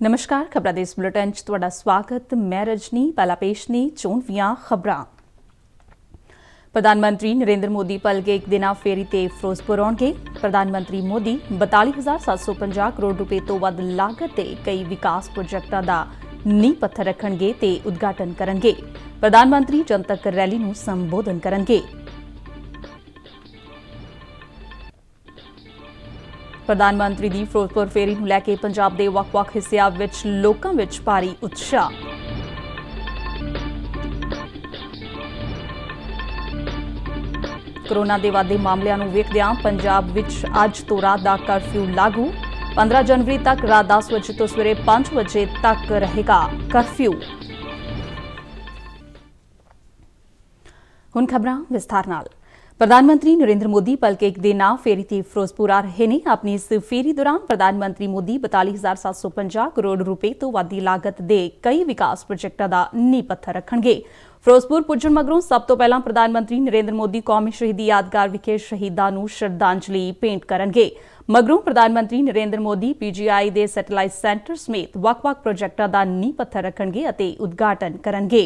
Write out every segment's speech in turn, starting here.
नमस्कार, खबरां दे इस बुलेटिन च तुहाडा स्वागत। मैं रजनी। पहला पेश ने चोणवीआं खबरां। प्रधानमंत्री नरेंद्र मोदी भलके एक दिना फेरी ते फिरोजपुर आउणगे। प्रधानमंत्री मोदी 42,750 करोड़ रुपए तो वध लागत दे कई विकास प्रोजेक्टां दा नींह पत्थर रखणगे ते उद्घाटन करनगे। प्रधानमंत्री जनतक रैली नूं संबोधन करनगे। प्रधानमंत्री दी फिरोजपुर फेरी नूं लैके पंजाब दे वख-वख हिस्सिਆਂ ਵਿੱਚ ਲੋਕਾਂ ਵਿੱਚ ਭਾਰੀ ਉਤਸ਼ਾਹ। कोरोना ਦੇ ਵਾਧੇ ਮਾਮਲਿਆਂ ਨੂੰ ਵੇਖਦਿਆਂ ਪੰਜਾਬ ਵਿੱਚ ਅੱਜ ਤੋਂ ਰਾਤ ਦਾ ਕਰਫਿਊ ਲਾਗੂ। 15 ਜਨਵਰੀ ਤੱਕ ਰਾਤ 10 ਵਜੇ ਤੋਂ ਸਵੇਰੇ 5 ਵਜੇ ਤੱਕ ਰਹੇਗਾ ਕਰਫਿਊ। ਹੁਣ ਖਬਰਾਂ ਵਿਸਥਾਰ ਨਾਲ। प्रधानमंत्री नरेंद्र मोदी भलके एक दिन फेरी ते फिरोजपुर आ रहे हैं। अपनी इस फेरी दौरान प्रधानमंत्री मोदी 42,750 करोड़ रुपए तो वध दी लागत दे कई विकास प्रोजेक्टां दा नींह पत्थर रखणगे। फिरोजपुर पुज्जण मगरों सब तो पहलां प्रधानमंत्री नरेंद्र मोदी कौमी शहीदी यादगार विखे शहीदां नूं श्रद्धांजलि भेंट करनगे। मगरों प्रधानमंत्री नरेंद्र मोदी PGI दे सैटेलाइट सेंटर समेत वख-वख प्रोजेक्टां दा नींह पत्थर रखणगे अते उद्घाटन करनगे।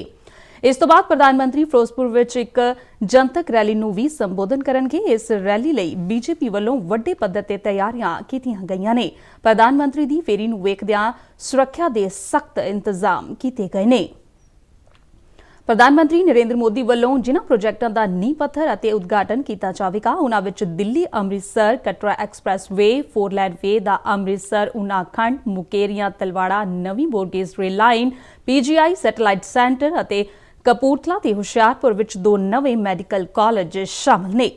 इस तो बाद प्रधानमंत्री फिरोजपुर विच एक जनतक रैली नूं भी संबोधन करनगे। इस रैली लई बीजेपी ਵੱਲੋਂ ਵੱਡੇ ਪੱਧਰ ਤੇ ਤਿਆਰੀਆਂ ਕੀਤੀਆਂ ਗਈਆਂ ਨੇ। प्रधानमंत्री ਦੀ ਫੇਰੀ ਨੂੰ ਵੇਖਦਿਆਂ ਸੁਰੱਖਿਆ ਦੇ ਸਖਤ ਇੰਤਜ਼ਾਮ ਕੀਤੇ ਗਏ ਨੇ। प्रधानमंत्री नरेंद्र मोदी ਵੱਲੋਂ जिन्हां प्रोजेक्टां ਦਾ ਨੀਂਹ ਪੱਥਰ ਅਤੇ ਉਦਘਾਟਨ ਕੀਤਾ ਜਾਵੇਗਾ ਉਨ੍ਹਾਂ ਵਿੱਚ Delhi Amritsar Katra expressway 4 lane way ਦਾ ਅੰਮ੍ਰਿਤਸਰ ਉਨਾ ਖੰਡ ਮੁਕੇਰੀਆਂ ਤਲਵਾੜਾ ਨਵੀਂ broad gauge rail line PGI satellite centre ਅਤੇ ਕਪੂਰਥਲਾ ਤੇ ਹੁਸ਼ਿਆਰਪੁਰ ਵਿੱਚ 2 ਨਵੇਂ ਮੈਡੀਕਲ ਕਾਲਜ ਸ਼ਾਮਲ ਨੇ।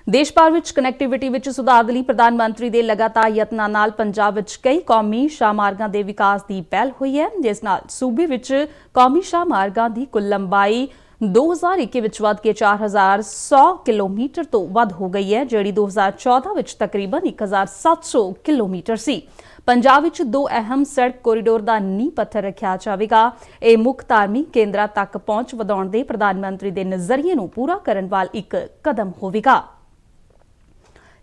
ਦੇਸ਼ ਭਰ ਵਿੱਚ ਕਨੈਕਟੀਵਿਟੀ ਵਿੱਚ ਸੁਧਾਰ ਲਈ ਪ੍ਰਧਾਨ ਮੰਤਰੀ ਦੇ ਲਗਾਤਾਰ ਯਤਨਾਂ ਨਾਲ ਪੰਜਾਬ ਵਿੱਚ ਕਈ ਕੌਮੀ ਸ਼ਾਹਮਾਰਗਾਂ ਦੇ ਵਿਕਾਸ ਦੀ ਪਹਿਲ ਹੋਈ ਹੈ, ਜਿਸ ਨਾਲ ਸੂਬੇ ਵਿੱਚ ਕੌਮੀ ਸ਼ਾਹਮਾਰਗਾਂ ਦੀ ਕੁੱਲ ਲੰਬਾਈ 2021 ਵਿੱਚ ਵੱਧ ਕੇ 4100 ਕਿਲੋਮੀਟਰ ਤੋਂ ਵੱਧ ਹੋ ਗਈ ਹੈ, ਜਿਹੜੀ 2014 ਵਿੱਚ ਤਕਰੀਬਨ 1700 ਕਿਲੋਮੀਟਰ ਸੀ। ਪੰਜਾਬ ਵਿੱਚ 2 ਅਹਿਮ ਸੜਕ ਕੋਰੀਡੋਰ ਦਾ ਨੀਂਹ ਪੱਥਰ ਰੱਖਿਆ ਜਾਵੇਗਾ। ਇਹ ਮੁੱਖ ਧਾਰਮਿਕ ਕੇਂਦਰਾਂ ਤੱਕ ਪਹੁੰਚ ਵਧਾਉਣ ਦੇ ਪ੍ਰਧਾਨ ਮੰਤਰੀ ਦੇ ਨਜ਼ਰੀਏ ਨੂੰ ਪੂਰਾ ਕਰਨ ਵਾਲ ਇੱਕ ਕਦਮ ਹੋਵੇਗਾ।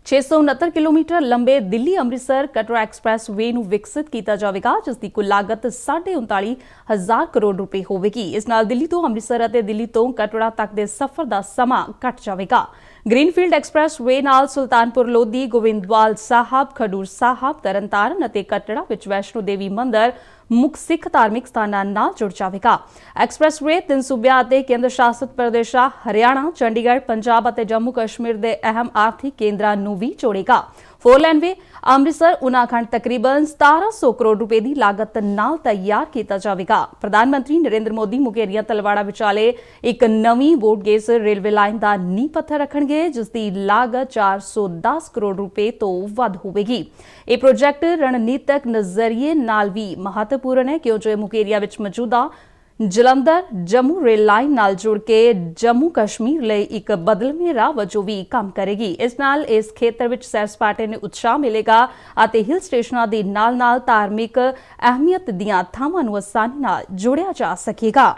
669 ਕਿਲੋਮੀਟਰ ਲੰਬੇ ਦਿੱਲੀ ਅੰਮ੍ਰਿਤਸਰ ਕਟਰਾ ਐਕਸਪ੍ਰੈਸ ਵੇ ਨੂੰ ਵਿਕਸਿਤ ਕੀਤਾ ਜਾਵੇਗਾ, ਜਿਸ ਦੀ ਕੁੱਲ ਲਾਗਤ 39,500 ਕਰੋੜ ਰੁਪਏ ਹੋਵੇਗੀ। ਇਸ ਨਾਲ ਦਿੱਲੀ ਤੋਂ ਅੰਮ੍ਰਿਤਸਰ ਅਤੇ ਦਿੱਲੀ ਤੋਂ ਕਟੜਾ ਤੱਕ ਦੇ ਸਫ਼ਰ ਦਾ ਸਮਾਂ ਘਟ ਜਾਵੇਗਾ। ਗ੍ਰੀਨਫੀਲਡ ਐਕਸਪ੍ਰੈਸ ਵੇ ਨਾਲ ਸੁਲਤਾਨਪੁਰ ਲੋਧੀ, ਗੋਬਿੰਦਵਾਲ ਸਾਹਿਬ, ਖਡੂਰ ਸਾਹਿਬ, ਤਰਨਤਾਰਨ ਅਤੇ ਕਟੜਾ ਵਿੱਚ ਵੈਸ਼ਨੋ ਦੇਵੀ ਮੰਦਿਰ ਮੁੱਖ ਸਿੱਖ ਧਾਰਮਿਕ ਸਥਾਨਾਂ ਨਾਲ ਜੁੜ ਜਾਵੇਗਾ। ਐਕਸਪ੍ਰੈਸ ਵੇ 3 ਸੂਬਿਆਂ ਅਤੇ ਕੇਂਦਰ ਸ਼ਾਸਿਤ ਪ੍ਰਦੇਸ਼ਾਂ ਹਰਿਆਣਾ, ਚੰਡੀਗੜ੍ਹ, ਪੰਜਾਬ ਅਤੇ ਜੰਮੂ ਕਸ਼ਮੀਰ ਦੇ ਅਹਿਮ ਆਰਥਿਕ ਕੇਂਦਰਾਂ ਨੂੰ ਵੀ ਜੋੜੇਗਾ। 4 ਲੇਨ ਵੇ ਅੰਮ੍ਰਿਤਸਰ ਉਨਾਖੰਡ ਤਕਰੀਬਨ 1700 ਕਰੋੜ ਰੁਪਏ ਦੀ ਲਾਗਤ ਨਾਲ ਤਿਆਰ ਕੀਤਾ ਜਾਵੇਗਾ। ਪ੍ਰਧਾਨ ਮੰਤਰੀ ਨਰਿੰਦਰ ਮੋਦੀ ਮੁਕੇਰੀਆਂ ਤਲਵਾੜਾ ਵਿਚਾਲੇ ਇੱਕ ਨਵੀਂ ਬੋਰਡਗੇਜ ਰੇਲਵੇ ਲਾਈਨ ਦਾ ਨੀਂਹ ਪੱਥਰ ਰੱਖਣਗੇ, ਜਿਸ ਦੀ ਲਾਗਤ 410 ਕਰੋੜ ਰੁਪਏ ਤੋਂ ਵੱਧ ਹੋਵੇਗੀ। ਇਹ ਪ੍ਰੋਜੈਕਟ ਰਣਨੀਤਕ ਨਜ਼ਰੀਏ ਨਾਲ ਵੀ ਮਹੱਤਵਪੂਰਨ ਹੈ, ਕਿਉਂਕਿ ਮੁਕੇਰੀਆਂ ਵਿੱਚ ਮੌਜੂਦਾ ਜਲੰਧਰ ਜੰਮੂ ਰੇਲ ਲਾਈਨ ਨਾਲ ਜੁੜ ਕੇ ਜੰਮੂ ਕਸ਼ਮੀਰ ਲਈ ਇੱਕ ਬਦਲਵੇਂ ਰਾਹ ਵਜੋਂ ਵੀ ਕੰਮ ਕਰੇਗੀ। ਇਸ ਨਾਲ ਇਸ ਖੇਤਰ ਵਿੱਚ ਸੈਰ ਸਪਾਟੇ ਨੂੰ ਉਤਸ਼ਾਹ ਮਿਲੇਗਾ ਅਤੇ ਹਿਲ ਸਟੇਸ਼ਨਾਂ ਦੇ ਨਾਲ-ਨਾਲ ਧਾਰਮਿਕ ਅਹਿਮੀਅਤ ਦੀਆਂ ਥਾਵਾਂ ਨੂੰ ਆਸਾਨੀ ਨਾਲ ਜੋੜਿਆ ਜਾ ਸਕੇਗਾ।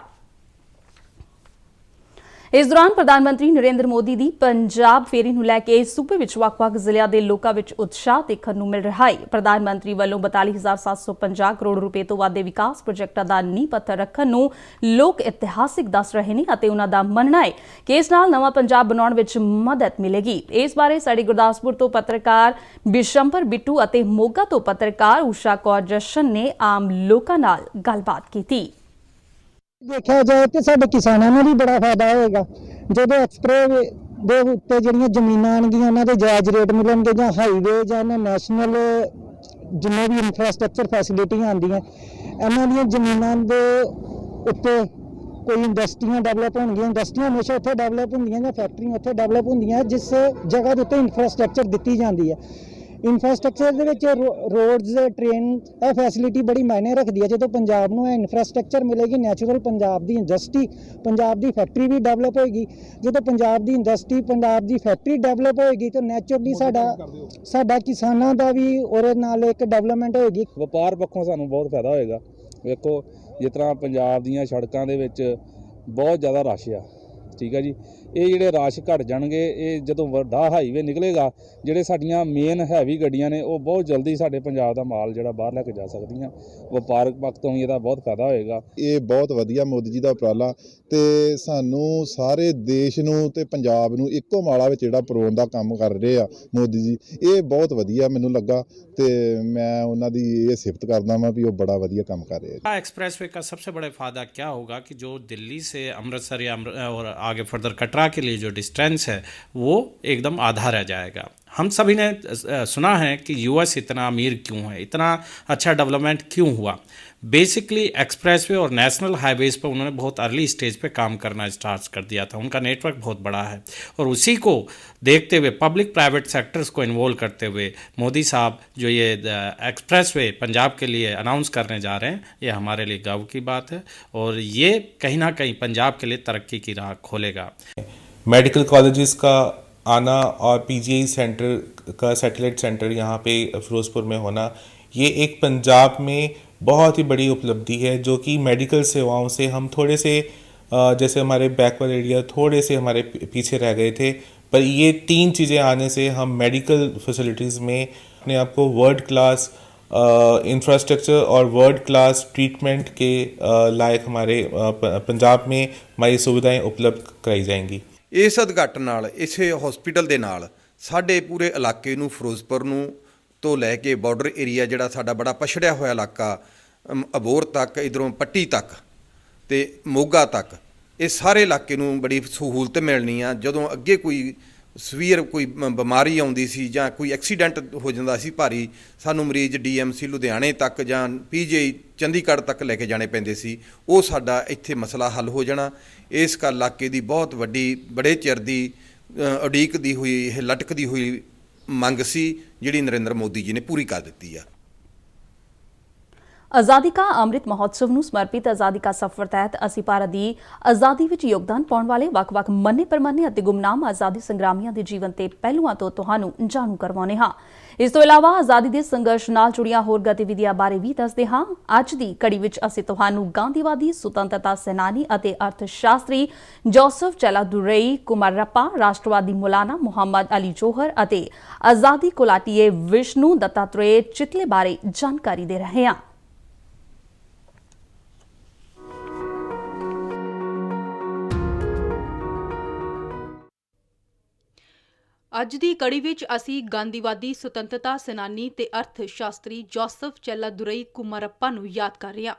ਇਸ ਦੌਰਾਨ ਪ੍ਰਧਾਨ ਮੰਤਰੀ ਨਰਿੰਦਰ ਮੋਦੀ ਦੀ ਪੰਜਾਬ ਫੇਰੀ ਨੂੰ ਲੈ ਕੇ ਸੂਬੇ ਵਿੱਚ ਵੱਖ-ਵੱਖ ਜ਼ਿਲ੍ਹਿਆਂ ਦੇ ਲੋਕਾਂ ਵਿੱਚ ਉਤਸ਼ਾਹ ਦੇਖਣ ਨੂੰ ਮਿਲ ਰਿਹਾ ਹੈ। ਪ੍ਰਧਾਨ ਮੰਤਰੀ ਵੱਲੋਂ 42,750 ਕਰੋੜ ਰੁਪਏ ਤੋਂ ਵੱਧ ਦੇ ਵਿਕਾਸ ਪ੍ਰੋਜੈਕਟਾਂ ਦਾ ਨੀਂਹ ਪੱਥਰ ਰੱਖਣ ਨੂੰ ਲੋਕ ਇਤਿਹਾਸਿਕ ਦੱਸ ਰਹੇ ਨੇ ਅਤੇ ਉਹਨਾਂ ਦਾ ਮੰਨਣਾ ਹੈ ਕਿ ਇਸ ਨਾਲ ਨਵਾਂ ਪੰਜਾਬ ਬਣਾਉਣ ਵਿੱਚ ਮਦਦ ਮਿਲੇਗੀ। ਇਸ ਬਾਰੇ ਸਾਡੇ ਗੁਰਦਾਸਪੁਰ ਤੋਂ ਪੱਤਰਕਾਰ ਬਿਸ਼ੰਬਰ ਬਿੱਟੂ ਅਤੇ ਮੋਗਾ ਤੋਂ ਪੱਤਰਕਾਰ ਊਸ਼ਾ ਕੌਰ ਜਸ਼ਨ ਨੇ ਆਮ ਲੋਕਾਂ ਨਾਲ ਗੱਲਬਾਤ ਕੀਤੀ। देखा जाए तो साडे किसानों ਨੂੰ भी बड़ा फायदा होएगा। जो एक्सप्रेस ਦੇ ਉੱਤੇ ਜਿਹੜੀਆਂ ਜ਼ਮੀਨਾਂ ਆਣਗੀਆਂ ਉਹਨਾਂ ਦੇ ਜਾਇਜ਼ ਰੇਟ ਮਿਲਣਗੇ, ਜਾਂ ਹਾਈਵੇ ਜਾਂ ਨੈਸ਼ਨਲ ਜਿੰਨੇ ਵੀ ਇਨਫਰਾਸਟ੍ਰਕਚਰ ਫੈਸਿਲਿਟੀਆਂ ਆਉਂਦੀਆਂ ਇਹਨਾਂ ਦੀਆਂ ਜ਼ਮੀਨਾਂ ਦੇ ਉੱਤੇ ਕੋਈ ਇੰਡਸਟਰੀਆਂ ਡਿਵੈਲਪ ਹੋਣਗੀਆਂ। ਇੰਡਸਟਰੀਆਂ ਹਮੇਸ਼ਾ ਉੱਥੇ ਡਿਵੈਲਪ ਹੁੰਦੀਆਂ ਜਾਂ ਫੈਕਟਰੀਆਂ ਉੱਥੇ ਡਿਵੈਲਪ ਹੁੰਦੀਆਂ ਜਿਸ ਜਗ੍ਹਾ ਦੇ ਉੱਤੇ ਇਨਫਰਾਸਟ੍ਰਕਚਰ ਦਿੱਤੀ ਜਾਂਦੀ ਹੈ। ਇਨਫਰਾਸਟ੍ਰਕਚਰ ਦੇ ਵਿੱਚ ਰੋਡਸ, ਟ੍ਰੇਨ, ਇਹ ਫੈਸਿਲਿਟੀ ਬੜੀ ਮਾਇਨੇ ਰੱਖਦੀ ਹੈ। ਜਦੋਂ ਪੰਜਾਬ ਨੂੰ ਇਹ ਇਨਫਰਾਸਟ੍ਰਕਚਰ ਮਿਲੇਗੀ, ਨੈਚੁਰਲ ਪੰਜਾਬ ਦੀ ਇੰਡਸਟਰੀ, ਪੰਜਾਬ ਦੀ ਫੈਕਟਰੀ ਵੀ ਡਿਵੈਲਪ ਹੋਏਗੀ। ਜਦੋਂ ਪੰਜਾਬ ਦੀ ਇੰਡਸਟਰੀ, ਪੰਜਾਬ ਦੀ ਫੈਕਟਰੀ ਡਿਵੈਲਪ ਹੋਏਗੀ ਤਾਂ ਨੈਚੁਰਲੀ ਸਾਡਾ ਕਿਸਾਨਾਂ ਦਾ ਵੀ ਉਹਦੇ ਨਾਲ ਇੱਕ ਡਿਵੈਲਪਮੈਂਟ ਹੋਏਗੀ। ਵਪਾਰ ਪੱਖੋਂ ਸਾਨੂੰ ਬਹੁਤ ਫਾਇਦਾ ਹੋਏਗਾ। ਵੇਖੋ ਜਿਸ ਤਰ੍ਹਾਂ ਪੰਜਾਬ ਦੀਆਂ ਸੜਕਾਂ ਦੇ ਵਿੱਚ ਬਹੁਤ ਜ਼ਿਆਦਾ ਰਸ਼ ਆ, ਠੀਕ ਹੈ ਜੀ। ਇਹ ਜਿਹੜੇ ਰਸ਼ ਘਟ ਜਾਣਗੇ, ਇਹ ਜਦੋਂ ਵੱਡਾ ਹਾਈਵੇ ਨਿਕਲੇਗਾ, ਜਿਹੜੇ ਸਾਡੀਆਂ ਮੇਨ ਹੈਵੀ ਗੱਡੀਆਂ ਨੇ ਉਹ ਬਹੁਤ ਜਲਦੀ ਸਾਡੇ ਪੰਜਾਬ ਦਾ ਮਾਲ ਜਿਹੜਾ ਬਾਹਰ ਲੈ ਕੇ ਜਾ ਸਕਦੀਆਂ। ਵਪਾਰਕ ਪੱਖ ਤੋਂ ਵੀ ਇਹਦਾ ਬਹੁਤ ਫਾਇਦਾ ਹੋਏਗਾ। ਇਹ ਬਹੁਤ ਵਧੀਆ ਮੋਦੀ ਜੀ ਦਾ ਉਪਰਾਲਾ, ਤੇ ਸਾਨੂੰ ਸਾਰੇ ਦੇਸ਼ ਨੂੰ ਤੇ ਪੰਜਾਬ ਨੂੰ ਇੱਕੋ ਮਾਲਾ ਵਿੱਚ ਜਿਹੜਾ ਪਰੋਣ ਦਾ ਕੰਮ ਕਰ ਰਹੇ ਆ ਮੋਦੀ ਜੀ, ਇਹ ਬਹੁਤ ਵਧੀਆ ਮੈਨੂੰ ਲੱਗਾ ਤੇ ਮੈਂ ਉਹਨਾਂ ਦੀ ਇਹ ਸਿਫਤ ਕਰਦਾ ਵਾਂ ਵੀ ਉਹ ਬੜਾ ਵਧੀਆ ਕੰਮ ਕਰ ਰਹੇ ਆ। एक्सप्रेसवे का सबसे बड़ा फ़ायदा क्या होगा कि जो दिल्ली से अमृतसर या और आगे फर्दर कटरा के लिए जो डिस्टेंस है वो एकदम आधा रह जाएगा। हम सभी ने सुना है कि यूएस इतना अमीर क्यों है, इतना अच्छा डेवलपमेंट क्यों हुआ। बेसिकली एक्सप्रेसवे और नेशनल हाईवेज़ पर उन्होंने बहुत अर्ली स्टेज पे काम करना स्टार्ट कर दिया था। उनका नेटवर्क बहुत बड़ा है और उसी को देखते हुए पब्लिक प्राइवेट सेक्टर्स को इन्वॉल्व करते हुए मोदी साहब जो ये एक्सप्रेसवे पंजाब के लिए अनाउंस करने जा रहे हैं, ये हमारे लिए गर्व की बात है और ये कहीं ना कहीं पंजाब के लिए तरक्की की राह खोलेगा। मेडिकल कॉलेजेस का आना और पीजीआई सेंटर का सैटेलाइट सेंटर यहाँ पे फ़िरोज़पुर में होना, ये एक पंजाब में बहुत ही बड़ी उपलब्धि है, जो कि मेडिकल सेवाओं से हम थोड़े से जैसे हमारे बैकवर्ड एरिया थोड़े से हमारे पीछे रह गए थे, पर ये 3 चीज़ें आने से हम मेडिकल फैसिलिटीज़ में अपने आप को वर्ल्ड क्लास इंफ्रास्ट्रक्चर और वर्ल्ड क्लास ट्रीटमेंट के लायक हमारे पंजाब में हमारी सुविधाएं उपलब्ध कराई जाएंगी। ਇਸ ਉਦਘਾਟਨ ਨਾਲ, ਇਸੇ ਹਸਪੀਟਲ ਦੇ ਨਾਲ ਸਾਡੇ ਪੂਰੇ ਇਲਾਕੇ ਨੂੰ, ਫਿਰੋਜ਼ਪੁਰ ਨੂੰ ਤੋਂ ਲੈ ਕੇ ਬਾਰਡਰ ਏਰੀਆ ਜਿਹੜਾ ਸਾਡਾ ਬੜਾ ਪਛੜਿਆ ਹੋਇਆ ਇਲਾਕਾ, ਅਬੋਹਰ ਤੱਕ, ਇੱਧਰੋਂ ਪੱਟੀ ਤੱਕ ਤੇ ਮੋਗਾ ਤੱਕ, ਇਹ ਸਾਰੇ ਇਲਾਕੇ ਨੂੰ ਬੜੀ ਸਹੂਲਤ ਮਿਲਣੀ ਆ। ਜਦੋਂ ਅੱਗੇ ਕੋਈ ਸਵੀਅਰ ਕੋਈ ਬਿਮਾਰੀ ਆਉਂਦੀ ਸੀ ਜਾਂ ਕੋਈ ਐਕਸੀਡੈਂਟ ਹੋ ਜਾਂਦਾ ਸੀ ਭਾਰੀ, ਸਾਨੂੰ ਮਰੀਜ਼ ਡੀਐਮਸੀ ਲੁਧਿਆਣੇ ਤੱਕ ਜਾਂ ਪੀਜੀਆਈ ਚੰਡੀਗੜ੍ਹ ਤੱਕ ਲੈ ਕੇ ਜਾਣੇ ਪੈਂਦੇ ਸੀ, ਉਹ ਸਾਡਾ ਇੱਥੇ ਮਸਲਾ ਹੱਲ ਹੋ ਜਾਣਾ। ਇਸ ਇਲਾਕੇ ਦੀ ਬਹੁਤ ਵੱਡੀ, ਬੜੇ ਚਿਰ ਦੀ ਉਡੀਕ ਦੀ ਹੋਈ, ਇਹ ਲਟਕਦੀ ਹੋਈ ਮੰਗ ਸੀ, ਜਿਹੜੀ ਨਰਿੰਦਰ ਮੋਦੀ ਜੀ ਨੇ ਪੂਰੀ ਕਰ ਦਿੱਤੀ ਆ। ਆਜ਼ਾਦੀ ਕਾ ਅੰਮ੍ਰਿਤ ਮਹੋਤਸਵ ਨੂੰ ਸਮਰਪਿਤ ਆਜ਼ਾਦੀ ਕਾ ਸਫ਼ਰ ਤਹਿਤ ਅਸੀਂ ਭਾਰਤ ਦੀ ਆਜ਼ਾਦੀ ਵਿੱਚ ਯੋਗਦਾਨ ਪਾਉਣ ਵਾਲੇ ਵੱਖ-ਵੱਖ ਮੰਨੇ ਪ੍ਰਮੰਨੇ ਅਤੇ ਗੁਮਨਾਮ ਆਜ਼ਾਦੀ ਸੰਗਰਾਮੀਆਂ ਦੇ ਜੀਵਨ ਤੇ ਪਹਿਲੂਆਂ ਤੋਂ ਤੁਹਾਨੂੰ ਜਾਣੂ ਕਰਵਾਉਂਦੇ ਹਾਂ। ਇਸ ਤੋਂ ਇਲਾਵਾ ਆਜ਼ਾਦੀ ਦੇ ਸੰਘਰਸ਼ ਨਾਲ ਜੁੜੀਆਂ ਹੋਰ ਗਤੀਵਿਧੀਆਂ ਬਾਰੇ ਵੀ ਦੱਸਦੇ ਹਾਂ। ਅੱਜ ਦੀ ਕੜੀ ਵਿੱਚ ਅਸੀਂ ਤੁਹਾਨੂੰ ਗਾਂਧੀਵਾਦੀ, ਸੁਤੰਤਰਤਾ ਸੈਨਾਨੀ ਅਤੇ ਅਰਥ ਸ਼ਾਸਤਰੀ ਜੋਸਫ ਚੈਲਾਦੁਰਈ ਕੁਮਾਰੱਪਾ, ਰਾਸ਼ਟਰਵਾਦੀ ਮੌਲਾਨਾ ਮੁਹੰਮਦ ਅਲੀ ਜੋਹਰ ਅਤੇ ਆਜ਼ਾਦੀ ਘੁਲਾਟੀਏ ਵਿਸ਼ਨੂੰ ਦੱਤਾਤ੍ਰੇय ਚਿਤਲੇ ਬਾਰੇ ਜਾਣਕਾਰੀ ਦੇ ਰਹੇ ਹਾਂ। ਅੱਜ ਦੀ ਕੜੀ ਵਿੱਚ ਅਸੀਂ ਗਾਂਧੀਵਾਦੀ, ਸੁਤੰਤਰਤਾ ਸੈਨਾਨੀ ਤੇ ਅਰਥ ਸ਼ਾਸਤਰੀ ਜੋਸਫ ਚੈਲਾਦੁਰਈ ਕੁਮਾਰੱਪਾ ਨੂੰ ਯਾਦ ਕਰ ਰਹੇ ਹਾਂ।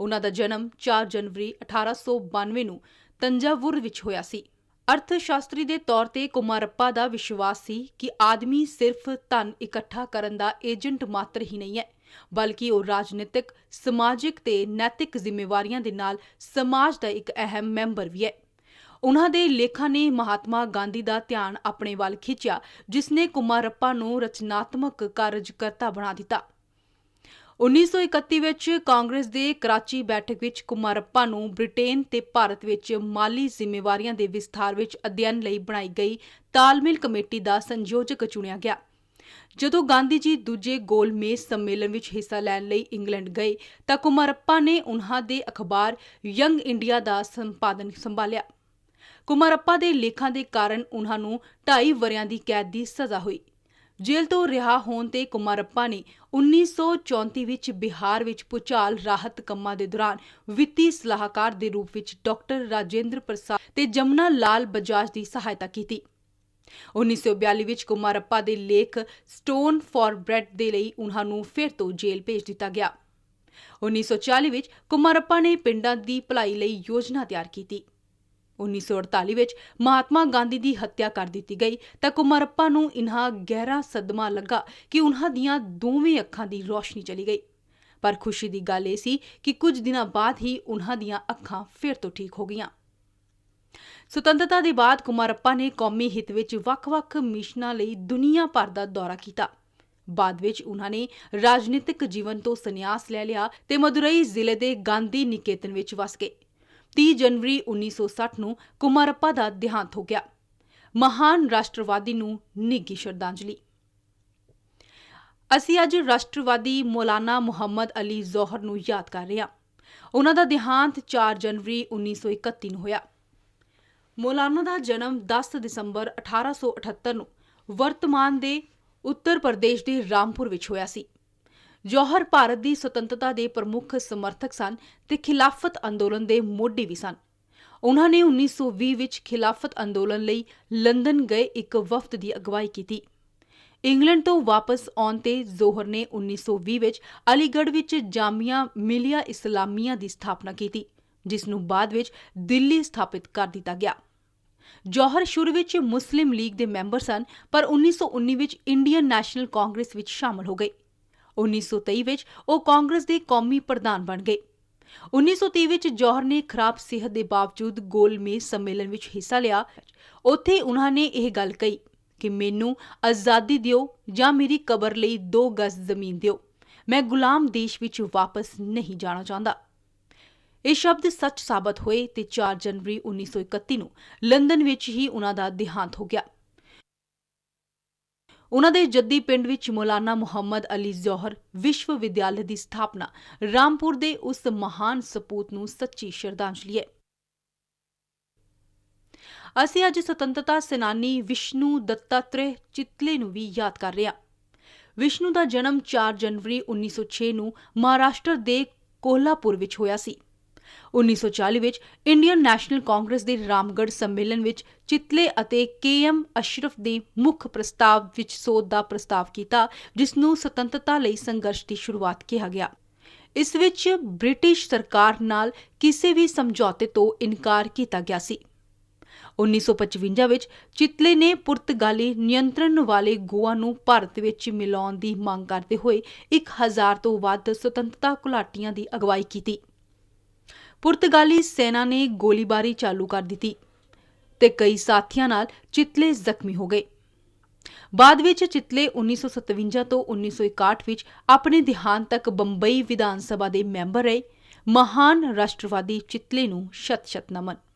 ਉਹਨਾਂ ਦਾ ਜਨਮ 4 ਜਨਵਰੀ 1892 ਨੂੰ ਤੰਜਾਵੁਰ ਵਿੱਚ ਹੋਇਆ ਸੀ। ਅਰਥ ਸ਼ਾਸਤਰੀ ਦੇ ਤੌਰ ਤੇ ਕੁਮਾਰੱਪਾ ਦਾ ਵਿਸ਼ਵਾਸ ਸੀ ਕਿ ਆਦਮੀ ਸਿਰਫ ਧਨ ਇਕੱਠਾ ਕਰਨ ਦਾ ਏਜੰਟ ਮਾਤਰ ਹੀ ਨਹੀਂ ਹੈ, ਬਲਕਿ ਉਹ ਰਾਜਨੀਤਿਕ, ਸਮਾਜਿਕ ਤੇ ਨੈਤਿਕ ਜ਼ਿੰਮੇਵਾਰੀਆਂ ਦੇ ਨਾਲ ਸਮਾਜ ਦਾ ਇੱਕ ਅਹਿਮ ਮੈਂਬਰ ਵੀ ਹੈ। ਉਨ੍ਹਾਂ ਦੇ ਲੇਖਾਂ ਨੇ ਮਹਾਤਮਾ ਗਾਂਧੀ ਦਾ ਧਿਆਨ ਆਪਣੇ ਵੱਲ ਖਿੱਚਿਆ, ਜਿਸ ਨੇ ਕੁਮਾਰੱਪਾ ਨੂੰ ਰਚਨਾਤਮਕ ਕਾਰਜਕਰਤਾ ਬਣਾ ਦਿੱਤਾ। 1931 ਵਿੱਚ ਕਾਂਗਰਸ ਦੇ ਕਰਾਚੀ ਬੈਠਕ ਵਿੱਚ ਕੁਮਾਰੱਪਾ ਨੂੰ ਬ੍ਰਿਟੇਨ ਤੇ ਭਾਰਤ ਵਿੱਚ ਮਾਲੀ ਜ਼ਿੰਮੇਵਾਰੀਆਂ ਦੇ ਵਿਸਥਾਰ ਵਿੱਚ ਅਧਿਐਨ ਲਈ ਬਣਾਈ ਗਈ ਤਾਲਮੇਲ ਕਮੇਟੀ ਦਾ ਸੰਯੋਜਕ ਚੁਣਿਆ ਗਿਆ। ਜਦੋਂ ਗਾਂਧੀ ਜੀ ਦੂਜੇ ਗੋਲਮੇਜ਼ ਸੰਮੇਲਨ ਵਿੱਚ ਹਿੱਸਾ ਲੈਣ ਲਈ ਇੰਗਲੈਂਡ ਗਏ ਤਾਂ ਕੁਮਾਰੱਪਾ ਨੇ ਉਨ੍ਹਾਂ ਦੇ ਅਖਬਾਰ ਯੰਗ ਇੰਡੀਆ ਦਾ ਸੰਪਾਦਨ ਸੰਭਾਲਿਆ। ਕੁਮਾਰੱਪਾ ਦੇ ਲੇਖਾਂ ਦੇ ਕਾਰਨ ਉਨ੍ਹਾਂ ਨੂੰ 2.5 ਵਰ੍ਹਿਆਂ ਦੀ ਕੈਦ ਦੀ ਸਜ਼ਾ ਹੋਈ। ਜੇਲ੍ਹ ਤੋਂ ਰਿਹਾ ਹੋਣ ਤੇ ਕੁਮਾਰੱਪਾ ਨੇ 1934 ਵਿੱਚ ਬਿਹਾਰ ਵਿੱਚ ਭੂਚਾਲ ਰਾਹਤ ਕੰਮਾਂ ਦੇ ਦੌਰਾਨ ਵਿੱਤੀ ਸਲਾਹਕਾਰ ਦੇ ਰੂਪ ਵਿੱਚ ਡਾਕਟਰ ਰਾਜੇਂਦਰ ਪ੍ਰਸਾਦ ਤੇ ਜਮਨਾ ਲਾਲ ਬਜਾਜ ਦੀ ਸਹਾਇਤਾ ਕੀਤੀ। 1942 ਵਿੱਚ ਕੁਮਾਰੱਪਾ ਦੇ ਲੇਖ ਸਟੋਨ ਫॉर ਬ੍ਰੈਡ ਦੇ ਲਈ ਉਨ੍ਹਾਂ ਨੂੰ ਫਿਰ ਤੋਂ ਜੇਲ੍ਹ ਭੇਜ ਦਿੱਤਾ ਗਿਆ। 1940 ਵਿੱਚ ਕੁਮਾਰੱਪਾ ਨੇ ਪਿੰਡਾਂ ਦੀ ਭਲਾਈ ਲਈ ਯੋਜਨਾ ਤਿਆਰ ਕੀਤੀ। 1948 ਵਿੱਚ ਮਹਾਤਮਾ ਗਾਂਧੀ ਦੀ ਹੱਤਿਆ ਕਰ ਦਿੱਤੀ ਗਈ ਤਾਂ ਕੁਮਾਰੱਪਾ ਨੂੰ ਇਨ੍ਹਾਂ ਗਹਿਰਾ ਸਦਮਾ ਲੱਗਾ ਕਿ ਉਨ੍ਹਾਂ ਦੀਆਂ ਦੋਵੇਂ ਅੱਖਾਂ ਦੀ ਰੋਸ਼ਨੀ ਚਲੀ ਗਈ। ਪਰ ਖੁਸ਼ੀ ਦੀ ਗੱਲ ਇਹ ਸੀ ਕਿ ਕੁਝ ਦਿਨਾਂ ਬਾਅਦ ਹੀ ਉਨ੍ਹਾਂ ਦੀਆਂ ਅੱਖਾਂ ਫਿਰ ਤੋਂ ਠੀਕ ਹੋ ਗਈਆਂ। ਸੁਤੰਤਰਤਾ ਦੇ ਬਾਅਦ ਕੁਮਾਰੱਪਾ ਨੇ ਕੌਮੀ ਹਿੱਤ ਵਿੱਚ ਵੱਖ-ਵੱਖ ਮਿਸ਼ਨਾਂ ਲਈ ਦੁਨੀਆ ਭਰ ਦਾ ਦੌਰਾ ਕੀਤਾ। ਬਾਅਦ ਵਿੱਚ ਉਨ੍ਹਾਂ ਨੇ ਰਾਜਨੀਤਿਕ ਜੀਵਨ ਤੋਂ ਸੰਨਿਆਸ ਲੈ ਲਿਆ ਤੇ ਮਦੁਰਈ ਜ਼ਿਲ੍ਹੇ ਦੇ ਗਾਂਧੀ ਨਿਕੇਤਨ ਵਿੱਚ ਵਸ ਗਏ। 30 ਜਨਵਰੀ 1960 ਨੂੰ ਕੁਮਾਰੱਪਾ ਦਾ ਦੇਹਾਂਤ ਹੋ ਗਿਆ। ਮਹਾਨ ਰਾਸ਼ਟਰਵਾਦੀ ਨੂੰ ਨਿੱਘੀ ਸ਼ਰਧਾਂਜਲੀ। ਅਸੀਂ ਅੱਜ ਰਾਸ਼ਟਰਵਾਦੀ ਮੌਲਾਨਾ ਮੁਹੰਮਦ ਅਲੀ ਜੋਹਰ ਨੂੰ ਯਾਦ ਕਰ ਰਹੇ ਹਾਂ। ਉਹਨਾਂ ਦਾ ਦੇਹਾਂਤ 4 ਜਨਵਰੀ 1931 ਨੂੰ ਹੋਇਆ। ਮੌਲਾਨਾ ਦਾ ਜਨਮ 10 ਦਸੰਬਰ 1878 ਨੂੰ ਵਰਤਮਾਨ ਦੇ ਉੱਤਰ ਪ੍ਰਦੇਸ਼ ਦੇ ਰਾਮਪੁਰ ਵਿੱਚ ਹੋਇਆ ਸੀ। ਜੌਹਰ ਭਾਰਤ ਦੀ ਸੁਤੰਤਰਤਾ ਦੇ ਪ੍ਰਮੁੱਖ ਸਮਰਥਕ ਸਨ ਤੇ ਖਿਲਾਫਤ ਅੰਦੋਲਨ ਦੇ ਮੋਢੀ ਵੀ ਸਨ। ਉਹਨਾਂ ਨੇ 1920 ਵਿੱਚ ਖਿਲਾਫਤ ਅੰਦੋਲਨ ਲਈ ਲੰਡਨ ਗਏ ਇੱਕ ਵਫਦ ਦੀ ਅਗਵਾਈ ਕੀਤੀ। ਇੰਗਲੈਂਡ ਤੋਂ ਵਾਪਸ ਆਉਣ ਤੇ ਜੌਹਰ ਨੇ 1920 ਵਿੱਚ ਅਲੀਗੜ੍ਹ ਵਿੱਚ ਜਾਮੀਆ ਮਿਲੀਆ ਇਸਲਾਮੀਆ ਦੀ ਸਥਾਪਨਾ ਕੀਤੀ, ਜਿਸ ਨੂੰ ਬਾਅਦ ਵਿੱਚ ਦਿੱਲੀ ਸਥਾਪਿਤ ਕਰ ਦਿੱਤਾ ਗਿਆ। ਜੌਹਰ ਸ਼ੁਰੂ ਵਿੱਚ ਮੁਸਲਿਮ ਲੀਗ ਦੇ ਮੈਂਬਰ ਸਨ, ਪਰ 1919 ਵਿੱਚ ਇੰਡੀਅਨ ਨੈਸ਼ਨਲ ਕਾਂਗਰਸ ਵਿੱਚ ਸ਼ਾਮਲ ਹੋ ਗਏ। 1923 ਵਿੱਚ ਉਹ ਕਾਂਗਰਸ ਦੇ ਕੌਮੀ ਪ੍ਰਧਾਨ ਬਣ ਗਏ। 1930 ਵਿੱਚ ਜੌਹਰ ਨੇ ਖਰਾਬ ਸਿਹਤ ਦੇ ਬਾਵਜੂਦ ਗੋਲਮੇਜ਼ ਸੰਮੇਲਨ ਵਿੱਚ ਹਿੱਸਾ ਲਿਆ। ਉੱਥੇ ਉਹਨਾਂ ਨੇ ਇਹ ਗੱਲ ਕਹੀ ਕਿ ਮੈਨੂੰ ਆਜ਼ਾਦੀ ਦਿਓ ਜਾਂ ਮੇਰੀ ਕਬਰ ਲਈ 2 ਗਜ਼ ਜ਼ਮੀਨ ਦਿਓ, ਮੈਂ ਗੁਲਾਮ ਦੇਸ਼ ਵਿੱਚ ਵਾਪਸ ਨਹੀਂ ਜਾਣਾ ਚਾਹੁੰਦਾ। ਇਹ ਸ਼ਬਦ ਸੱਚ ਸਾਬਤ ਹੋਏ ਤੇ 4 ਜਨਵਰੀ 1931 ਨੂੰ ਲੰਡਨ ਵਿੱਚ ਹੀ ਉਹਨਾਂ ਦਾ ਦੇਹਾਂਤ ਹੋ ਗਿਆ। ਉਹਨਾਂ ਦੇ ਜੱਦੀ ਪਿੰਡ ਵਿੱਚ ਮੌਲਾਨਾ ਮੁਹੰਮਦ ਅਲੀ ਜੌਹਰ ਵਿਸ਼ਵ ਵਿਦਿਆਲੇ ਦੀ ਸਥਾਪਨਾ ਰਾਮਪੁਰ ਦੇ ਉਸ ਮਹਾਨ ਸਪੂਤ ਨੂੰ ਸੱਚੀ ਸ਼ਰਧਾਂਜਲੀ ਹੈ। ਅਸੀਂ ਅੱਜ ਸੁਤੰਤਰਤਾ ਸੈਨਾਨੀ ਵਿਸ਼ਨੂੰ ਦੱਤਾਤ੍ਰੇय ਚਿਤਲੇ ਨੂੰ ਵੀ ਯਾਦ ਕਰ ਰਹੇ ਹਾਂ। ਵਿਸ਼ਨੂੰ ਦਾ ਜਨਮ 4 ਜਨਵਰੀ 1906 ਨੂੰ ਮਹਾਰਾਸ਼ਟਰ ਦੇ ਕੋਲਹਾਪੁਰ ਵਿੱਚ ਹੋਇਆ ਸੀ। 1940 ਵਿੱਚ ਇੰਡੀਅਨ ਨੈਸ਼ਨਲ ਕਾਂਗਰਸ ਦੇ ਰਾਮਗੜ੍ਹ ਸੰਮੇਲਨ ਵਿੱਚ ਚਿਤਲੇ ਅਤੇ ਕੇ.ਐਮ. ਅਸ਼ਰਫ ਦੇ ਮੁੱਖ ਪ੍ਰਸਤਾਵ ਵਿੱਚ ਸੋਧ ਦਾ ਪ੍ਰਸਤਾਵ ਕੀਤਾ, ਜਿਸ ਨੂੰ ਸੁਤੰਤਰਤਾ ਲਈ ਸੰਘਰਸ਼ ਦੀ ਸ਼ੁਰੂਆਤ ਕਿਹਾ ਗਿਆ। ਇਸ ਵਿੱਚ ਬ੍ਰਿਟਿਸ਼ ਸਰਕਾਰ ਨਾਲ ਕਿਸੇ ਵੀ ਸਮਝੌਤੇ ਤੋਂ ਇਨਕਾਰ ਕੀਤਾ ਗਿਆ ਸੀ। 1955 ਵਿੱਚ ਚਿਤਲੇ ਨੇ ਪੁਰਤਗਾਲੀ ਨਿਯੰਤਰਣ ਵਾਲੇ ਗੋਆ ਨੂੰ ਭਾਰਤ ਵਿੱਚ ਮਿਲਾਉਣ ਦੀ ਮੰਗ ਕਰਦੇ ਹੋਏ 1000 ਤੋਂ ਵੱਧ ਸੁਤੰਤਰਤਾ ਘੁਲਾਟੀਆਂ ਦੀ ਅਗਵਾਈ ਕੀਤੀ। ਪੁਰਤਗਾਲੀ ਸੈਨਾ ਨੇ ਗੋਲੀਬਾਰੀ ਚਾਲੂ ਕਰ ਦਿੱਤੀ ਤੇ ਕਈ ਸਾਥੀਆਂ ਨਾਲ ਚਿਤਲੇ ਜ਼ਖਮੀ ਹੋ ਗਏ। ਬਾਅਦ ਵਿੱਚ ਚਿਤਲੇ 1957 ਤੋਂ 1961 ਵਿੱਚ ਆਪਣੇ ਦੇਹਾਂਤ ਤੱਕ ਬੰਬਈ ਵਿਧਾਨ ਸਭਾ ਦੇ ਮੈਂਬਰ ਰਹੇ। ਮਹਾਨ ਰਾਸ਼ਟਰਵਾਦੀ ਚਿਤਲੇ ਨੂੰ ਸ਼ਤ-ਸ਼ਤ ਨਮਨ।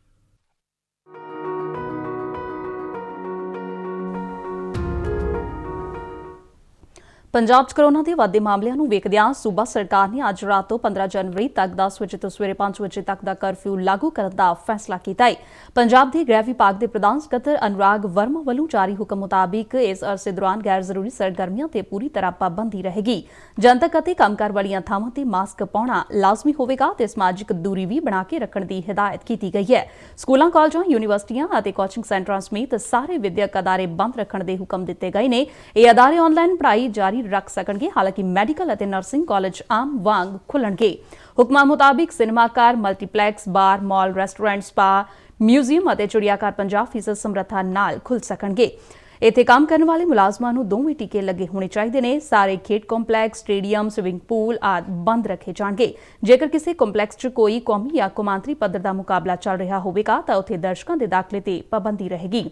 ਪੰਜਾਬ 'ਚ ਕਰੋਨਾ ਦੇ ਵੱਧਦੇ ਮਾਮਲਿਆਂ ਨੂੰ ਵੇਖਦਿਆਂ ਸੂਬਾ ਸਰਕਾਰ ਨੇ ਅੱਜ ਰਾਤ ਤੋਂ 15 ਜਨਵਰੀ ਤੱਕ 10 ਵਜੇ ਤੋਂ ਸਵੇਰੇ 5 ਵਜੇ ਤੱਕ ਦਾ ਕਰਫਿਊ ਲਾਗੂ ਕਰਨ ਦਾ ਫੈਸਲਾ ਕੀਤਾ ਹੈ। ਪੰਜਾਬ ਦੇ ਗ੍ਰਹਿ ਵਿਭਾਗ ਦੇ ਪ੍ਰਧਾਨ ਸਕੱਤਰ ਅਨੁਰਾਗ ਵਰਮਾ ਵੱਲੋਂ ਜਾਰੀ ਹੁਕਮ ਮੁਤਾਬਿਕ ਇਸ ਅਰਸੇ ਦੌਰਾਨ ਗੈਰ ਜ਼ਰੂਰੀ ਸਰਗਰਮੀਆਂ ਤੇ ਪੂਰੀ ਤਰ੍ਹਾਂ ਪਾਬੰਦੀ ਰਹੇਗੀ। ਜਨਤਕ ਅਤੇ ਕੰਮਕਾਰ ਵਾਲੀਆਂ ਥਾਵਾਂ ਤੇ ਮਾਸਕ ਪਾਉਣਾ ਲਾਜ਼ਮੀ ਹੋਵੇਗਾ ਤੇ ਸਮਾਜਿਕ ਦੂਰੀ ਵੀ ਬਣਾ ਕੇ ਰੱਖਣ ਦੀ ਹਦਾਇਤ ਕੀਤੀ ਗਈ ਹੈ। ਸਕੂਲਾਂ, ਕਾਲਜਾਂ, ਯੂਨੀਵਰਸਿਟੀਆਂ ਅਤੇ ਕੋਚਿੰਗ ਸੈਂਟਰਾਂ ਸਮੇਤ ਸਾਰੇ ਵਿਦਿਅਕ ਅਦਾਰੇ ਬੰਦ ਰੱਖਣ ਦੇ ਹੁਕਮ ਦਿੱਤੇ ਗਏ ਨੇ। ਇਹ ਅਦਾਰੇ ਆਨਲਾਈਨ ਪੜ੍ਹਾਈ ਜਾਰੀ ਰੱਖ ਸਕਣਗੇ, ਹਾਲਾਂਕਿ ਮੈਡੀਕਲ ਅਤੇ ਨਰਸਿੰਗ ਕਾਲਜ ਆਮ ਵਾਂਗ ਖੁੱਲਣਗੇ। ਹੁਕਮਾਂ ਮੁਤਾਬਿਕ ਸਿਨੇਮਾਘਰ, ਮਲਟੀਪਲੈਕਸ, ਬਾਰ, ਮਾਲ, ਰੈਸਟੋਰੈਂਟ, ਸਪਾ, ਮਿਊਜ਼ੀਅਮ ਅਤੇ ਚਿੜੀਆਘਰ 50% ਸਮਰੱਥਾ ਨਾਲ ਖੁੱਲ ਸਕਣਗੇ। ਇੱਥੇ ਕੰਮ ਕਰਨ ਵਾਲੇ ਮੁਲਾਜ਼ਮਾਂ ਨੂੰ ਦੋਵੇਂ ਟੀਕੇ ਲੱਗੇ ਹੋਣੇ ਚਾਹੀਦੇ ਨੇ। ਸਾਰੇ ਖੇਡ ਕੰਪਲੈਕਸ, ਸਟੇਡੀਅਮ, ਸਵਿਮਿੰਗ ਪੂਲ ਆਦਿ ਬੰਦ ਰੱਖੇ ਜਾਣਗੇ। ਜੇਕਰ ਕਿਸੇ ਕੰਪਲੈਕਸ 'ਚ ਕੋਈ ਕੌਮੀ ਜਾਂ ਕੌਮਾਂਤਰੀ ਪੱਧਰ ਦਾ ਮੁਕਾਬਲਾ ਚੱਲ ਰਿਹਾ ਹੋਵੇਗਾ ਤਾਂ ਉੱਥੇ ਦਰਸ਼ਕਾਂ ਦੇ ਦਾਖਲੇ ਤੇ ਪਾਬੰਦੀ ਰਹੇਗੀ।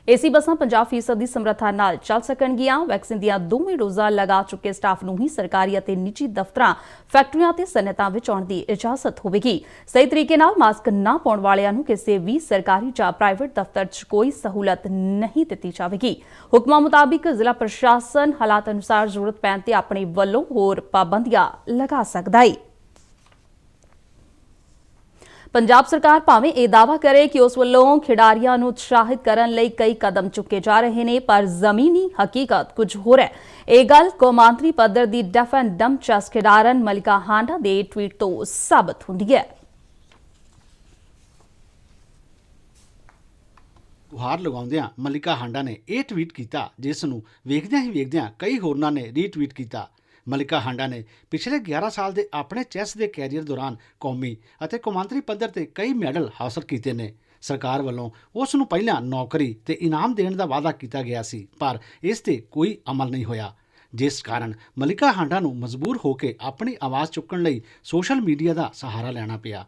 ਏਸੀ ਬੱਸਾਂ 50% ਦੀ ਸਮਰੱਥਾ ਨਾਲ ਚੱਲ ਸਕਣਗੀਆਂ। ਵੈਕਸੀਨ ਦੀਆਂ ਦੋਵੇਂ ਡੋਜ਼ਾਂ ਲਗਾ ਚੁੱਕੇ ਸਟਾਫ ਨੂੰ ਹੀ ਸਰਕਾਰੀ ਅਤੇ ਨਿੱਜੀ ਦਫ਼ਤਰਾਂ, ਫੈਕਟਰੀਆਂ ਤੇ ਸਨਅਤਾਂ ਵਿੱਚ ਆਉਣ ਦੀ ਇਜਾਜ਼ਤ ਹੋਵੇਗੀ। ਸਹੀ ਤਰੀਕੇ ਨਾਲ ਮਾਸਕ ਨਾ ਪਾਉਣ ਵਾਲਿਆਂ ਨੂੰ ਕਿਸੇ ਵੀ ਸਰਕਾਰੀ ਜਾਂ ਪ੍ਰਾਈਵੇਟ ਦਫ਼ਤਰ 'ਚ ਕੋਈ ਸਹੂਲਤ ਨਹੀਂ ਦਿੱਤੀ ਜਾਵੇਗੀ। ਹੁਕਮਾਂ ਮੁਤਾਬਿਕ ਜ਼ਿਲ੍ਹਾ ਪ੍ਰਸ਼ਾਸਨ ਹਾਲਾਤ ਅਨੁਸਾਰ ਜ਼ਰੂਰਤ ਪੈਣ ਤੇ ਆਪਣੇ ਵੱਲੋਂ ਹੋਰ ਪਾਬੰਦੀਆਂ ਲਗਾ ਸਕਦਾ ਹੈ। ਪੰਜਾਬ ਸਰਕਾਰ ਭਾਵੇਂ ਇਹ ਦਾਅਵਾ ਕਰੇ ਕਿ ਉਸ ਵੱਲੋਂ ਖਿਡਾਰੀਆਂ ਨੂੰ ਉਤਸ਼ਾਹਿਤ ਕਰਨ ਲਈ ਕਈ ਕਦਮ ਚੁੱਕੇ ਜਾ ਰਹੇ ਨੇ, ਪਰ ਜ਼ਮੀਨੀ ਹਕੀਕਤ ਕੁਝ ਹੋਰ ਹੈ। ਇਹ ਗੱਲ ਕੌਮਾਂਤਰੀ ਪੱਧਰ ਦੀ ਡੈਫ ਐਂਡ ਡੰਮ ਚੈਸ ਖਿਡਾਰਨ ਮਲਿਕਾ ਹਾਂਡਾ ਦੇ ਟਵੀਟ ਤੋਂ ਸਾਬਤ ਹੁੰਦੀ ਹੈ। ਗੁਹਾਰ ਲਗਾਉਂਦਿਆਂ ਮਲਿਕਾ ਹਾਂਡਾ ਨੇ ਇਹ ਟਵੀਟ ਕੀਤਾ, ਜਿਸ ਨੂੰ ਵੇਖਦਿਆਂ ਕਈ ਹੋਰਨਾਂ ਨੇ ਰੀਟਵੀਟ ਕੀਤਾ। ਮਲਿਕਾ ਹਾਂਡਾ ਨੇ ਪਿਛਲੇ 11 ਸਾਲ ਦੇ ਆਪਣੇ ਚੈਸ ਦੇ ਕੈਰੀਅਰ ਦੌਰਾਨ ਕੌਮੀ ਅਤੇ ਕੌਮਾਂਤਰੀ ਪੱਧਰ ਤੇ ਕਈ ਮੈਡਲ ਹਾਸਲ ਕੀਤੇ ਨੇ। ਸਰਕਾਰ ਵੱਲੋਂ ਉਸ ਨੂੰ ਪਹਿਲਾਂ ਨੌਕਰੀ ਤੇ ਇਨਾਮ ਦੇਣ ਦਾ ਵਾਅਦਾ ਕੀਤਾ ਗਿਆ ਸੀ, ਪਰ ਇਸ ਤੇ ਕੋਈ ਅਮਲ ਨਹੀਂ ਹੋਇਆ, ਜਿਸ ਕਾਰਨ ਮਲਿਕਾ ਹਾਂਡਾ ਨੂੰ ਮਜਬੂਰ ਹੋ ਕੇ ਆਪਣੀ ਆਵਾਜ਼ ਚੁੱਕਣ ਲਈ ਸੋਸ਼ਲ ਮੀਡੀਆ ਦਾ ਸਹਾਰਾ ਲੈਣਾ ਪਿਆ।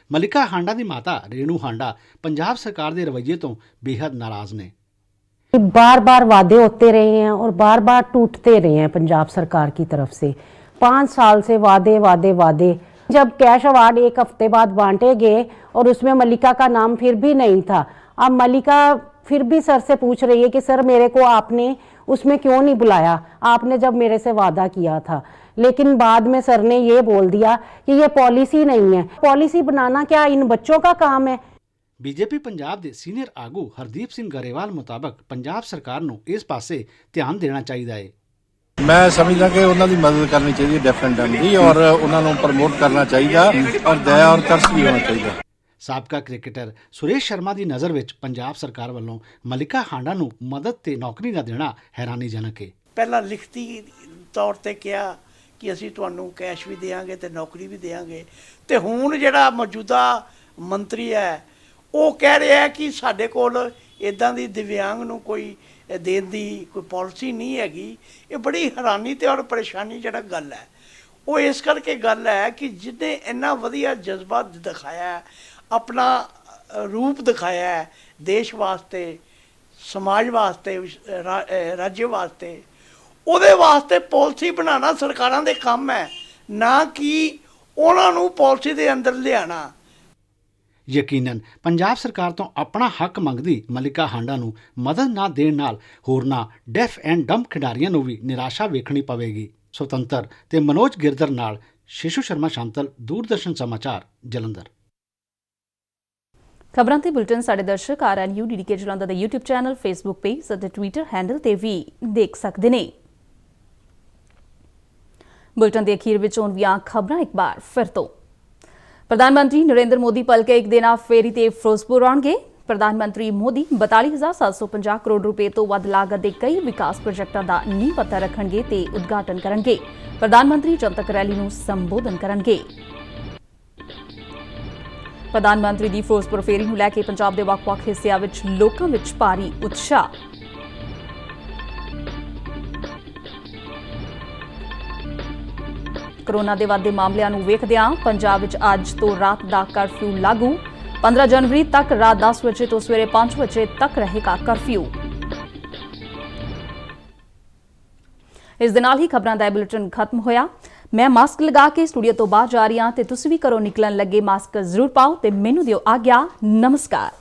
ਮਲਿਕਾ ਹਾਂਡਾ ਦੀ ਮਾਤਾ ਰੇਣੂ ਹਾਂਡਾ ਪੰਜਾਬ ਸਰਕਾਰ ਦੇ ਰਵੱਈਏ ਤੋਂ ਬੇहद ਨਾਰਾਜ਼ ने। बार बार वादे होते रहे हैं और बार बार टूटते रहे हैं पंजाब सरकार की तरफ से। 5 साल से वादे जब कैश अवार्ड एक हफ्ते बाद बांटे गए और उसमें मलिका का नाम फिर भी नहीं था। अब मलिका फिर भी सर से पूछ रही है कि सर मेरे को आपने उसमें क्यों नहीं बुलाया, आपने जब मेरे से वादा किया था। लेकिन बाद में सर ने ये बोल दिया कि ये पॉलिसी नहीं है। पॉलिसी बनाना क्या इन बच्चों का काम है? ਬੀਜੇਪੀ ਪੰਜਾਬ ਦੇ ਸੀਨੀਅਰ ਆਗੂ ਹਰਦੀਪ ਸਿੰਘ ਗਰੇਵਾਲ ਮੁਤਾਬਕ ਪੰਜਾਬ ਸਰਕਾਰ ਨੂੰ ਇਸ ਪਾਸੇ ਧਿਆਨ ਦੇਣਾ ਚਾਹੀਦਾ ਹੈ। ਮੈਂ ਸਮਝਦਾ ਕਿ ਉਹਨਾਂ ਦੀ ਮਦਦ ਕਰਨੀ ਚਾਹੀਦੀ ਹੈ ਡੈਫੀਨਿਟਲੀ ਦੀ, ਔਰ ਉਹਨਾਂ ਨੂੰ ਪ੍ਰਮੋਟ ਕਰਨਾ ਚਾਹੀਦਾ, ਔਰ ਦਇਆ ਔਰ ਤਰਸ ਵੀ ਹੋਣਾ ਚਾਹੀਦਾ। ਸਾਬਕਾ ਕ੍ਰਿਕਟਰ ਸੁਰੇਸ਼ ਸ਼ਰਮਾ ਦੀ ਨਜ਼ਰ ਵਿੱਚ ਪੰਜਾਬ ਸਰਕਾਰ ਵੱਲੋਂ ਮਲਿਕਾ ਹਾਂਡਾ ਨੂੰ ਮਦਦ ਤੇ ਨੌਕਰੀ ਨਾ ਦੇਣਾ ਹੈਰਾਨੀਜਨਕ ਹੈ। ਪਹਿਲਾਂ ਲਿਖਤੀ ਤੌਰ ਤੇ ਕਿਹਾ ਕਿ ਅਸੀਂ ਤੁਹਾਨੂੰ ਕੈਸ਼ ਵੀ ਦੇਵਾਂਗੇ ਤੇ ਨੌਕਰੀ ਵੀ ਦੇਵਾਂਗੇ, ਤੇ ਹੁਣ ਜਿਹੜਾ ਮੌਜੂਦਾ ਮੰਤਰੀ ਹੈ ਉਹ ਕਹਿ ਰਿਹਾ ਹੈ ਕਿ ਸਾਡੇ ਕੋਲ ਇੱਦਾਂ ਦੀ ਦਿਵਿਆਂਗ ਨੂੰ ਕੋਈ ਦੇਣ ਦੀ ਕੋਈ ਪਾਲਿਸੀ ਨਹੀਂ ਹੈਗੀ। ਇਹ ਬੜੀ ਹੈਰਾਨੀ ਤੇ ਔਰ ਪਰੇਸ਼ਾਨੀ ਜਿਹੜਾ ਗੱਲ ਹੈ ਉਹ ਇਸ ਕਰਕੇ ਗੱਲ ਹੈ ਕਿ ਜਿਹਨੇ ਇੰਨਾ ਵਧੀਆ ਜਜ਼ਬਾ ਦਿਖਾਇਆ ਹੈ, ਆਪਣਾ ਰੂਪ ਦਿਖਾਇਆ ਹੈ ਦੇਸ਼ ਵਾਸਤੇ, ਸਮਾਜ ਵਾਸਤੇ, ਰਾਜ ਵਾਸਤੇ, ਉਹਦੇ ਵਾਸਤੇ ਪਾਲਿਸੀ ਬਣਾਉਣਾ ਸਰਕਾਰਾਂ ਦੇ ਕੰਮ ਹੈ, ਨਾ ਕਿ ਉਹਨਾਂ ਨੂੰ ਪਾਲਿਸੀ ਦੇ ਅੰਦਰ ਲਿਆਉਣਾ। ਯਕੀਨਨ ਪੰਜਾਬ ਸਰਕਾਰ ਤੋਂ ਆਪਣਾ ਹੱਕ ਮੰਗਦੀ ਮਲਿਕਾ ਹਾਂਡਾ ਨੂੰ ਮਦਦ ਨਾ ਦੇਣ ਨਾਲ ਹੋਰਨਾਂ ਡੈਫ ਐਂਡ ਡੰਬ ਖਿਡਾਰੀਆਂ ਨੂੰ ਵੀ ਨਿਰਾਸ਼ਾ ਵੇਖਣੀ ਪਵੇਗੀ। ਸੁਤੰਤਰ ਤੇ ਮਨੋਜ ਗਿਰਦਰ ਨਾਲ ਸ਼ਿਸ਼ੂ ਸ਼ਰਮਾ ਸ਼ਾਂਤਲ, ਦੂਰਦਰਸ਼ਨ ਸਮਾਚਾਰ, ਜਲੰਧਰ। ਖਬਰਾਂ ਤੇ ਬੁਲਟਨ ਸਾਡੇ ਦਰਸ਼ਕ RNU DDK ਜਲੰਧਰ ਦੇ YouTube ਚੈਨਲ, Facebook ਪੇਜ ਅਤੇ Twitter ਹੈਂਡਲ ਤੇ ਵੀ ਦੇਖ ਸਕਦੇ ਨੇ। ਬੁਲਟਨ ਦੇ ਅਖੀਰ ਵਿੱਚ ਆਉਂਦੀਆਂ ਖਬਰਾਂ ਇੱਕ ਵਾਰ ਫਿਰ ਤੋਂ। ਪ੍ਰਧਾਨ ਮੰਤਰੀ ਨਰਿੰਦਰ ਮੋਦੀ ਭਲਕੇ ਇੱਕ ਦਿਨਾ ਫੇਰੀ ਤੇ ਫਿਰੋਜ਼ਪੁਰ ਆਉਣਗੇ। ਪ੍ਰਧਾਨ ਮੰਤਰੀ ਮੋਦੀ 42,750 ਕਰੋੜ ਰੁਪਏ ਤੋਂ ਵੱਧ ਲਾਗਤ ਦੇ ਕਈ ਵਿਕਾਸ ਪ੍ਰੋਜੈਕਟਾਂ ਦਾ ਨੀਂਹ ਪੱਥਰ ਰੱਖਣਗੇ ਤੇ ਉਦਘਾਟਨ ਕਰਨਗੇ। ਪ੍ਰਧਾਨ ਮੰਤਰੀ ਜਨਤਕ ਰੈਲੀ ਨੂੰ ਸੰਬੋਧਨ ਕਰਨਗੇ। ਪ੍ਰਧਾਨ ਮੰਤਰੀ ਦੀ ਫਿਰੋਜ਼ਪੁਰ ਫੇਰੀ ਨੂੰ ਲੈ ਕੇ ਪੰਜਾਬ ਦੇ ਵੱਖ-ਵੱਖ ਹਿੱਸਿਆਂ ਵਿੱਚ ਲੋਕਾਂ ਵਿੱਚ ਭਾਰੀ ਉਤਸ਼ਾਹ। ਕੋਰੋਨਾ ਦੇ ਵੱਧਦੇ ਮਾਮਲਿਆਂ ਨੂੰ ਵੇਖਦਿਆਂ ਪੰਜਾਬ ਵਿੱਚ ਅੱਜ ਤੋਂ ਰਾਤ ਦਾ ਕਰਫਿਊ ਲਾਗੂ। 15 ਜਨਵਰੀ ਤੱਕ ਰਾਤ 10 ਵਜੇ ਤੋਂ ਸਵੇਰੇ 5 ਵਜੇ ਤੱਕ ਰਹੇਗਾ ਕਰਫਿਊ। ਇਸ ਦੇ ਨਾਲ ਹੀ ਖਬਰਾਂ ਦਾ ਬੁਲੇਟਿਨ ਖਤਮ ਹੋਇਆ। ਮੈਂ ਮਾਸਕ ਲਗਾ ਕੇ ਸਟੂਡੀਓ ਤੋਂ ਬਾਹਰ ਜਾ ਰਹੀ ਹਾਂ ਤੇ ਤੁਸੀਂ ਵੀ ਘਰੋਂ ਨਿਕਲਣ ਲੱਗੇ ਮਾਸਕ ਜ਼ਰੂਰ ਪਾਓ ਤੇ ਮੈਨੂੰ ਦਿਓ ਆਗਿਆ। ਨਮਸਕਾਰ।